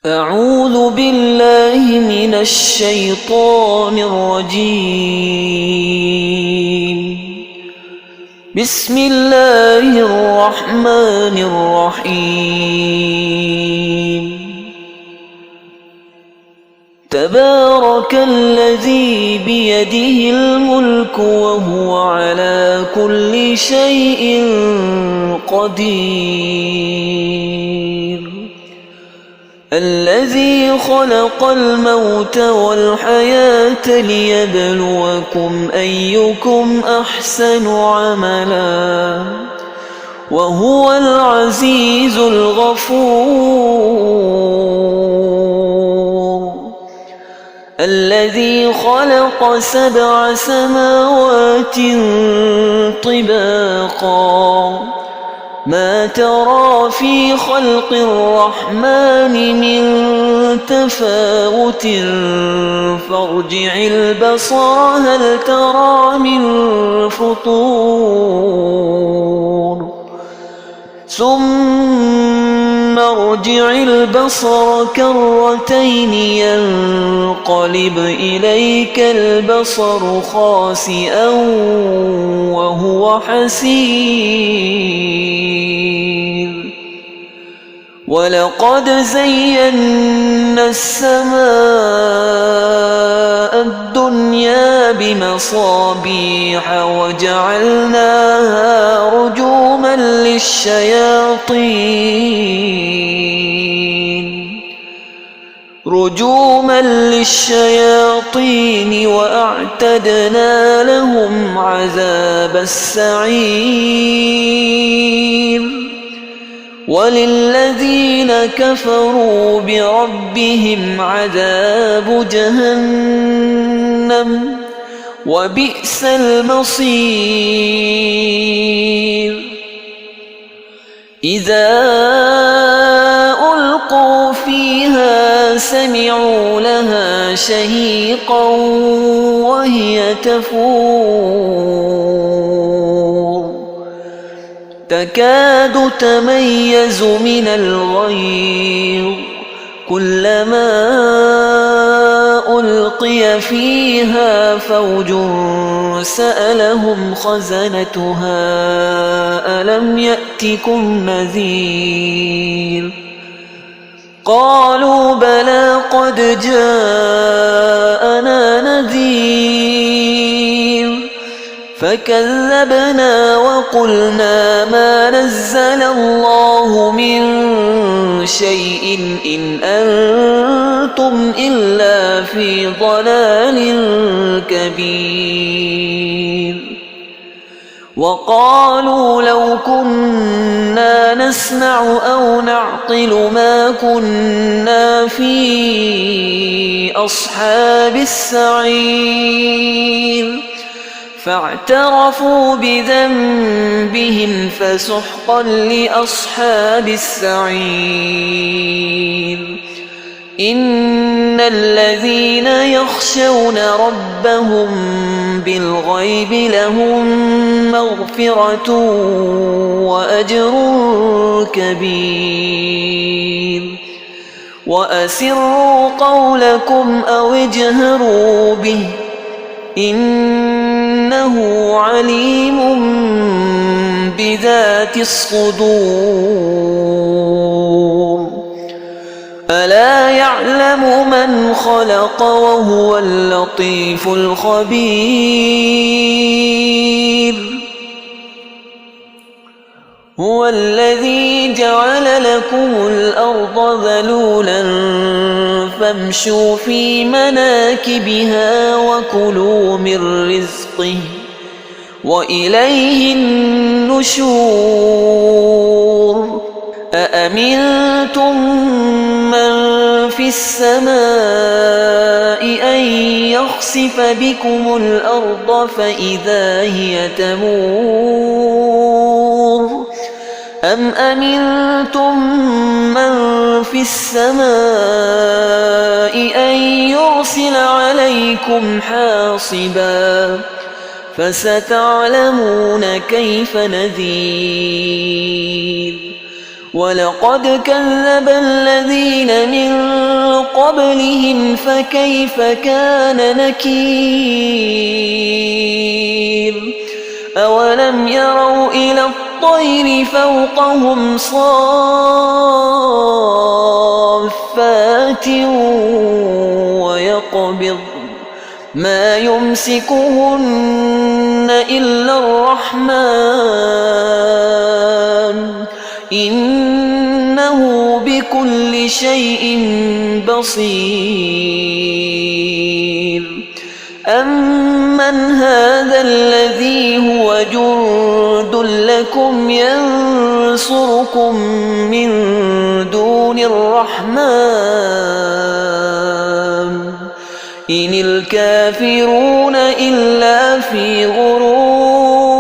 أعوذ بالله من الشيطان الرجيم. بسم الله الرحمن الرحيم. تبارك الذي بيده الملك وهو على كل شيء قدير. الذي خلق الموت والحياة ليبلوكم أيكم أحسن عملا وهو العزيز الغفور. الذي خلق 7 سماوات طباقا ما ترى في خلق الرحمن من تفاوت فارجع البصر هل ترى من فطور ثم ارجع البصر كرتين ينقلب إليك البصر خاسئا وهو حسير. ولقد زينا السماء الدنيا بمصابيح وجعلناها رجوما للشياطين وأعتدنا لهم عذاب السعير. وللذين كفروا بربهم عذاب جهنم وبئس المصير. إذا ألقوا فيها سمعوا لها شهيقا وهي تفور تكاد تميز من الغيظ كلما ألقي فيها فوج سألهم خزنتها ألم يأتكم نذير قالوا بلى قد جاءنا نذير فكذبنا وقلنا ما نزل الله من شيء إن أنتم إلا في ضلال كبير. وقالوا لو كنا نسمع أو نعقل ما كنا في أصحاب السعير فاعترفوا بذنبهم فسحقا لأصحاب السعير. إن الذين يخشون ربهم بالغيب لهم مغفرة وأجر كبير. وأسروا قولكم أو اجهروا به إنه عليم بذات الصدور. ألا يعلم من خلق وهو اللطيف الخبير. هو الذي جعل لكم الأرض ذلولا فامشوا في مناكبها وكلوا من رزقه وإليه النشور. أأمنتم من في السماء أن يخسف بكم الأرض فإذا هي تمور أم أمنتم من في السماء أن يرسل عليكم حاصبا فستعلمون كيف نذير. ولقد كذب الذين من قبلهم فكيف كان نكير أولم يروا إلى الطير فوقهم صافات ويقبض ما يمسكهن إلا الرحمن إنه بكل شيء بصير أمن هذا الذي هو جند لكم ينصركم من دون الرحمن إن الكافرون إلا في غرور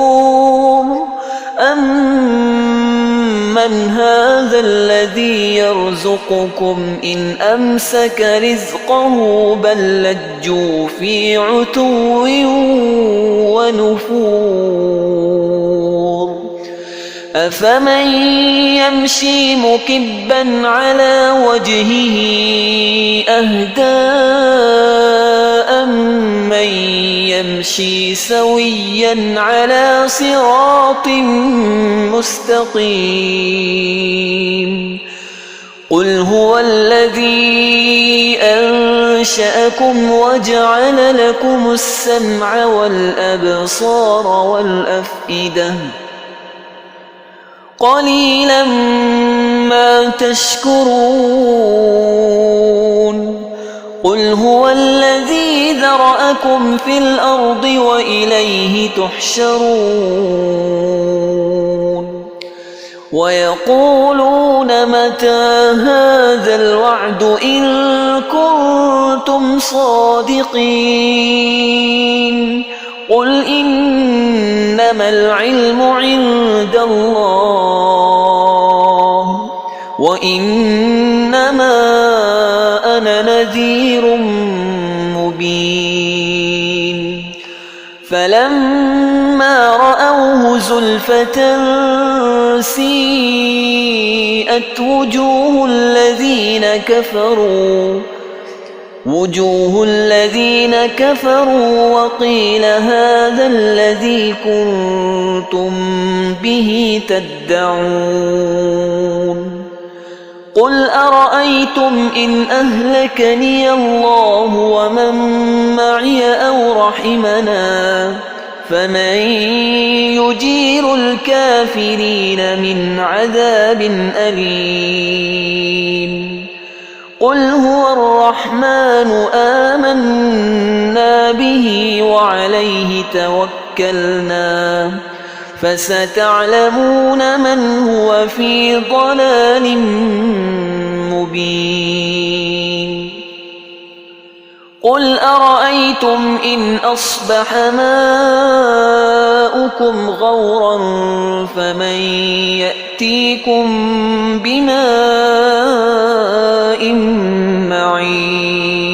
أمن هذا الذي يرزقكم إن أمسك رزقه بل لجوا في عتو ونفور أفمن يمشي مكبا على وجهه أهدى أمن يمشي سويا على صراط مستقيم قل هو الذي أنشأكم وجعل لكم السمع والأبصار والأفئدة قليلا ما تشكرون قل هو الذي ذرأكم في الأرض وإليه تحشرون ويقولون متى هذا الوعد إن كنتم صادقين قل إنما العلم عند الله وإنما أنا نذير مبين فلما رأوه زلفة سيئت وجوه الذين كفروا وقيل هذا الذي كنتم به تدعون قل أرأيتم إن أهلكني الله ومن معي أو رحمنا فمن يجير الكافرين من عذاب أليم قل هو الرحمن آمنا به وعليه توكلنا فستعلمون من هو في ضلال مبين قل أرأيتم إن أصبح ماؤكم غورا فمن يأتيكم بماء معين